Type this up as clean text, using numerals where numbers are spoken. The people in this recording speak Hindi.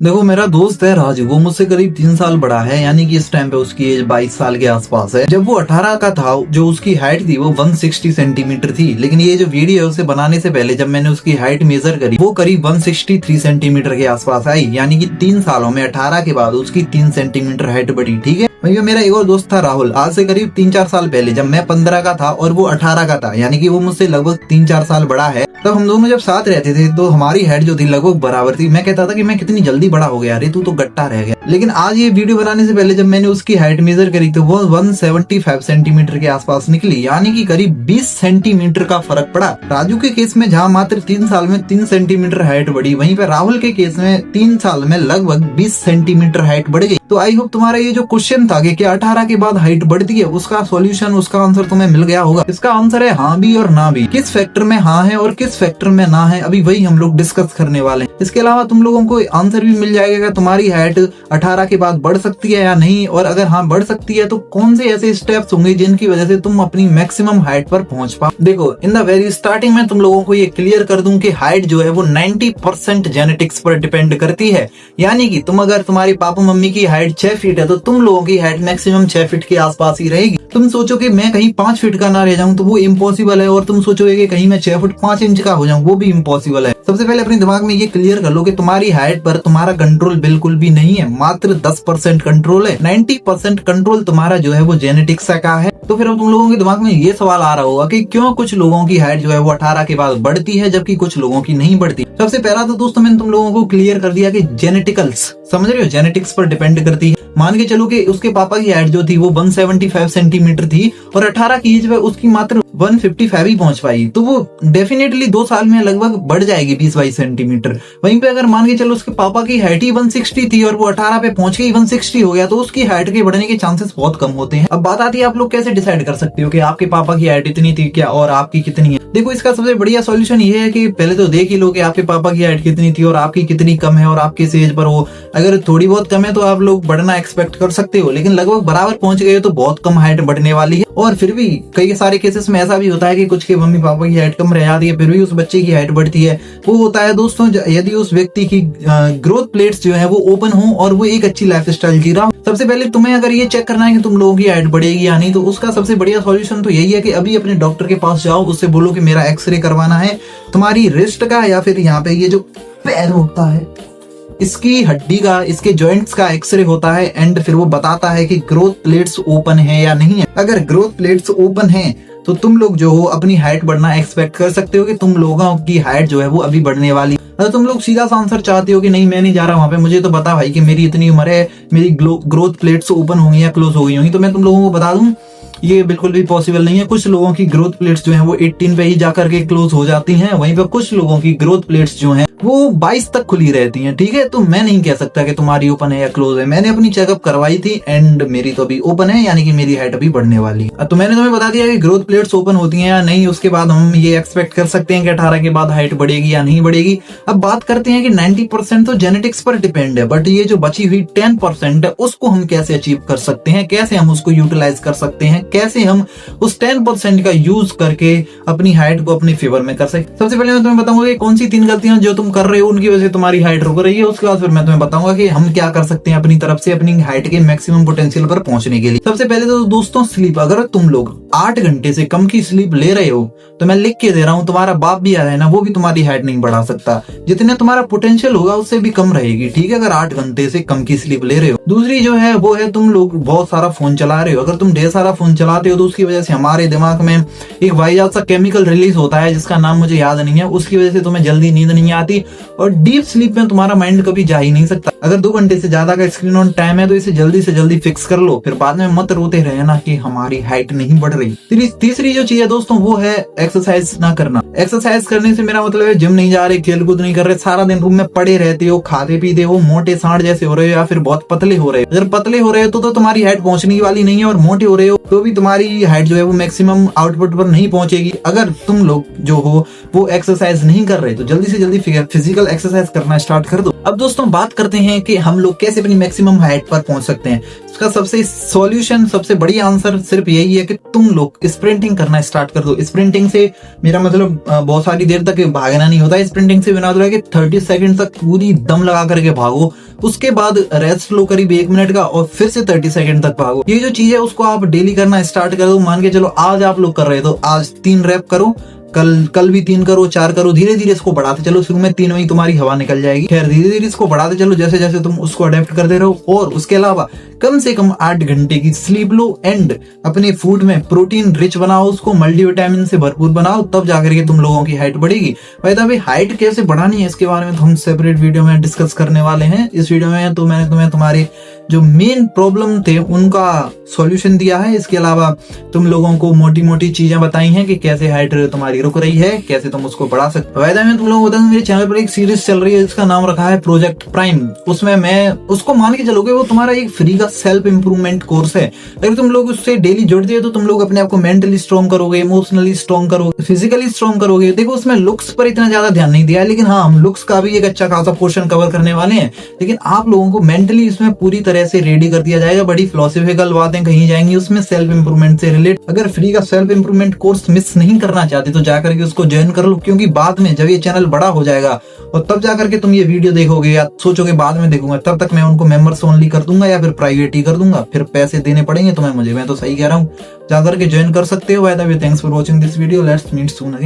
देखो मेरा दोस्त है राजू, वो मुझसे करीब 3 साल बड़ा है, यानी कि इस टाइम पे उसकी एज 22 साल के आसपास है। जब वो 18 का था, जो उसकी हाइट थी वो 160 सेंटीमीटर थी। लेकिन ये जो वीडियो है उसे बनाने से पहले जब मैंने उसकी हाइट मेजर करी, वो करीब 163 सेंटीमीटर के आसपास आई। यानी कि 3 सालों में 18 के बाद उसकी 3 सेंटीमीटर हाइट बढ़ी। ठीक है भैया, मेरा एक और दोस्त था राहुल, आज से करीब 3-4 साल पहले जब मैं 15 का था और वो 18 का था, यानी कि वो मुझसे लगभग 3-4 साल बड़ा है। तब हम दोनों जब साथ रहते थे तो हमारी हाइट जो थी लगभग बराबर थी। मैं कहता था कि मैं कितनी जल्दी बड़ा हो गया, अरे तू तो गट्टा रह गया। लेकिन आज ये वीडियो बनाने से पहले जब मैंने उसकी हाइट मेजर करी तो वो 175 सेंटीमीटर के आसपास निकली, यानी कि करीब 20 सेंटीमीटर का फर्क पड़ा। राजू के केस में जहाँ मात्र 3 साल में 3 सेंटीमीटर हाइट बढ़ी, वहीं पे राहुल के केस में 3 साल में लगभग 20 सेंटीमीटर हाइट बढ़ गई। तो आई होप तुम्हारा ये जो क्वेश्चन था कि क्या 18 के बाद हाइट बढ़ती है, उसका सॉल्यूशन, उसका आंसर तुम्हें मिल गया होगा। इसका आंसर है हाँ भी और ना भी। किस फैक्टर में हाँ है और किस फैक्टर में ना है, अभी वही हम लोग डिस्कस करने वाले हैं। इसके अलावा तुम लोगों को आंसर भी मिल जाएगा कि तुम्हारी हाइट 18 के बाद बढ़ सकती है या नहीं, और अगर हाँ बढ़ सकती है तो कौन से ऐसे स्टेप्स होंगे जिनकी वजह से तुम अपनी मैक्सिमम हाइट पर पहुंच पाओ। देखो, इन द वेरी स्टार्टिंग में तुम लोगों को ये क्लियर कर दूं कि हाइट जो है वो 90% जेनेटिक्स पर डिपेंड करती है। यानी कि तुम अगर तुम्हारी पापा मम्मी की हाइट 6 फीट है तो तुम लोगों की हाइट मैक्सिमम 6 फीट के आसपास ही रहेगी। तुम सोचो कि मैं कहीं 5 फीट का ना रह जाऊं तो वो इम्पॉसिबल है, और तुम सोचोगे कि कहीं मैं 6 फुट 5 इंच का हो जाऊं, वो भी इम्पॉसिबल है। सबसे पहले अपने दिमाग में ये क्लियर कर लो कि तुम्हारी हाइट पर तुम्हारा कंट्रोल बिल्कुल भी नहीं है, मात्र 10% कंट्रोल है। 90% कंट्रोल तुम्हारा जो है वो जेनेटिक्स का है। तो फिर अब तुम लोगों के दिमाग में ये सवाल आ रहा होगा कि क्यों कुछ लोगों की हाइट जो है वो 18 के बाद बढ़ती है जबकि कुछ लोगों की नहीं बढ़ती। सबसे पहला तो दोस्तों मैंने तुम लोगों को क्लियर कर दिया कि जेनेटिकल्स, समझ रहे हो, जेनेटिक्स पर डिपेंड करती है। मान के चलो कि उसके पापा की हाइट जो थी वो 175 सेंटीमीटर थी और 18 की एज में उसकी मात्र 155 ही पहुंच पाई, तो वो डेफिनेटली 2 साल में लगभग बढ़ जाएगी 20-22 सेंटीमीटर। वहीं पे अगर मान के चलो उसके पापा की हाइट ही 160 थी और वो 18 पे पहुंच के 160 हो गया, तो उसकी हाइट के बढ़ने के चांसेस बहुत कम होते हैं। अब बात आती है आप लोग कैसे डिसाइड कर सकते हो कि आपके पापा की हाइट इतनी थी क्या और आपकी कितनी है। देखो, इसका सबसे बढ़िया सॉल्यूशन ये है कि पहले तो देख ही लो कि आपके पापा की हाइट कितनी थी और आपकी कितनी कम है और आप किस एज पर हो। अगर थोड़ी बहुत कम है तो आप लोग बढ़ना एक्सपेक्ट कर सकते हो, लेकिन लगभग बराबर पहुंच गए तो बहुत कम हाइट बढ़ने वाली है। और फिर भी कई सारे केसेस में ऐसा भी होता है कि कुछ के मम्मी पापा की हाइट कम रह जाती है, फिर भी उस बच्चे की हाइट बढ़ती है। वो होता है दोस्तों यदि उस व्यक्ति की ग्रोथ प्लेट्स जो है वो ओपन हो और वो एक अच्छी लाइफ स्टाइल जी रहा हो। सबसे पहले तुम्हें अगर ये चेक करना है कि तुम लोगों की हाइट बढ़ेगी या नहीं, तो उसका सबसे बढ़िया सॉल्यूशन तो यही है कि अभी अपने डॉक्टर के पास जाओ, उससे बोलो कि मेरा एक्सरे करवाना है तुम्हारी रिस्ट का या फिर यहाँ पे ये जो पैर होता है इसकी हड्डी का, इसके जॉइंट्स का एक्सरे होता है। एंड फिर वो बताता है कि ग्रोथ प्लेट्स ओपन है या नहीं है। अगर ग्रोथ प्लेट्स ओपन है तो तुम लोग जो हो अपनी हाइट बढ़ना एक्सपेक्ट कर सकते हो कि तुम लोगों की हाइट जो है वो अभी बढ़ने वाली। अगर तुम लोग सीधा सा आंसर चाहते हो कि नहीं मैं नहीं जा रहा वहां पे, मुझे तो बता भाई कि मेरी इतनी उम्र है, मेरी ग्रोथ प्लेट्स ओपन होंगी या क्लोज हो गई होंगी, तो मैं तुम लोगों को बता दूं ये बिल्कुल भी पॉसिबल नहीं है। कुछ लोगों की ग्रोथ प्लेट्स जो है वो 18 पे ही जाकर के क्लोज हो जाती हैं, वहीं पे कुछ लोगों की ग्रोथ प्लेट्स जो हैं वो 22 तक खुली रहती हैं। ठीक है, तो मैं नहीं कह सकता कि तुम्हारी ओपन है या क्लोज है। मैंने अपनी चेकअप करवाई थी एंड मेरी तो अभी ओपन है, यानी कि मेरी हाइट अभी बढ़ने वाली है। तो मैंने तुम्हें बता दिया कि ग्रोथ प्लेट्स ओपन होती हैं या नहीं, उसके बाद हम ये एक्सपेक्ट कर सकते हैं कि 18 के बाद हाइट बढ़ेगी या नहीं बढ़ेगी। अब बात करते हैं कि 90% तो जेनेटिक्स पर डिपेंड है, बट ये जो बची हुई 10% है उसको हम कैसे अचीव कर सकते हैं, कैसे हम उसको यूटिलाइज कर सकते हैं, कैसे हम उस 10% का यूज करके अपनी हाइट को अपने फेवर में कर सकते। सबसे पहले मैं तुम्हें बताऊंगा कि कौन सी 3 गलतियां जो तुम कर रहे हो उनकी वजह से तुम्हारी हाइट रुक रही है। उसके बाद फिर मैं तुम्हें बताऊंगा कि हम क्या कर सकते हैं अपनी तरफ से अपनी हाइट के मैक्सिमम पोटेंशियल पर पहुंचने के लिए। सबसे पहले तो दोस्तों स्लीप, अगर तुम लोग 8 घंटे से कम की स्लीप ले रहे हो तो मैं लिख के दे रहा हूं, तुम्हारा बाप भी है ना, वो भी तुम्हारी हाइट नहीं बढ़ा सकता। जितना तुम्हारा पोटेंशियल होगा उससे भी कम रहेगी। ठीक है, अगर 8 घंटे से कम की स्लीप ले रहे हो। दूसरी जो है वो है तुम लोग बहुत सारा फोन चला रहे हो। अगर तुम ढेर सारा फोन चलाते हो तो उसकी वजह से हमारे दिमाग में एक वाहियात सा केमिकल रिलीज होता है जिसका नाम मुझे याद नहीं है, उसकी वजह से तुम्हें जल्दी नींद नहीं आती और डीप स्लीप में तुम्हारा माइंड कभी जा ही नहीं सकता। अगर 2 घंटे से ज्यादा का स्क्रीन ऑन टाइम है तो इसे जल्दी से जल्दी फिक्स कर लो, फिर बाद में मत रोते रहना कि हमारी हाइट नहीं बढ़ रही। तीसरी जो चीज है दोस्तों वो है एक्सरसाइज ना करना। एक्सरसाइज करने से मेरा मतलब है जिम नहीं जा रहे, खेल कूद नहीं कर रहे, सारा दिन रूम में पड़े रहते हो, खाते पीते हो, मोटे सांड जैसे हो रहे हो या फिर बहुत पतले हो रहे हो। अगर पतले हो रहे हो तो तुम्हारी हाइट पहुंचने वाली नहीं है, और मोटे हो रहे हो तो भी तुम्हारी हाइट जो है वो मैक्सिमम आउटपुट पर नहीं पहुंचेगी। अगर तुम लोग जो हो वो एक्सरसाइज नहीं कर रहे तो जल्दी से जल्दी फिजिकल एक्सरसाइज करना स्टार्ट कर दो। अब दोस्तों बात करते हैं कि हम लोग कैसे अपनी मैक्सिमम हाइट पर पहुंच सकते हैं। इसका सबसे सॉल्यूशन, सबसे बढ़िया आंसर सिर्फ यही है कि तुम लोग स्प्रिंटिंग करना स्टार्ट कर दो। स्प्रिंटिंग से मेरा मतलब बहुत सारी देर तक भागना नहीं होता है। स्प्रिंटिंग से बिना मतलब कि 30 सेकंड तक पूरी दम लगा करके भागो, उसके बाद रेस्ट लो करीब 1 मिनट का और फिर से 30 सेकंड तक भागो। ये जो चीज है उसको आप डेली करना स्टार्ट कर दो। मान के चलो आज आप लोग कर रहे हो तो आज 3 रैप करो, कल भी 3 करो, 4 करो, धीरे धीरे इसको बढ़ाते चलो। शुरू में 3 में ही तुम्हारी हवा निकल जाएगी। खैर धीरे धीरे इसको बढ़ाते चलो जैसे जैसे तुम उसको अडेप्ट करते रहो। और उसके अलावा कम से कम 8 घंटे की स्लीप लो एंड अपने फूड में प्रोटीन रिच बनाओ, उसको मल्टीविटामिन से भरपूर बनाओ, तब जाकर के तुम लोगों की हाइट बढ़ेगी। भाई हाइट कैसे बढ़ानी है इसके बारे में तो हम सेपरेट वीडियो में डिस्कस करने वाले हैं। इस वीडियो में तो मैंने तुम्हें तुम्हारे जो मेन प्रॉब्लम थे उनका सॉल्यूशन दिया है। इसके अलावा तुम लोगों को मोटी मोटी चीजें बताई हैं कि कैसे हाइट तुम्हारी रुक रही है, कैसे तुम उसको बढ़ा सकते हो। मैं तुम लोगों को बता दूं, मेरे चैनल पर एक सीरीज चल रही है जिसका नाम रखा है प्रोजेक्ट प्राइम। उसमें मैं उसको मान के चलोगे वो तुम्हारा एक फ्री का सेल्फ इंप्रूवमेंट कोर्स है। अगर तुम लोग उससे डेली जुड़ते हो तो तुम लोग अपने आप को मेंटली स्ट्रॉन्ग करोगे, इमोशनली स्ट्रॉन्ग करोगे, फिजिकली स्ट्रॉन्ग करोगे। देखो उसमें लुक्स पर इतना ज्यादा ध्यान नहीं दिया है, लेकिन हाँ हम लुक्स का भी एक अच्छा खासा पोर्शन कवर करने वाले हैं। लेकिन आप लोगों को मेंटली इसमें पूरी तरह से रेडी कर दिया जाएगा। बड़ी फिलोसॉफिकल बातें कही जाएंगी उसमें सेल्फ इंप्रूवमेंट से रिलेट। अगर फ्री का सेल्फ इंप्रूवमेंट कोर्स मिस नहीं करना चाहते तो जाकर के उसको ज्वाइन कर लो, क्योंकि बाद में जब ये चैनल बड़ा हो जाएगा और तब जाकर के तुम ये वीडियो देखोगे या सोचोगे बाद में देखूंगा, तब तक मैं उनको मेंबर्स ओनली कर दूंगा या फिर प्राइवेट ही कर दूंगा, फिर पैसे देने पड़ेंगे तुम्हें मुझे। मैं तो सही कह रहा हूँ, जाकर के ज्वाइन कर सकते हो। By the way thanks for watching this video, let's meet soon again.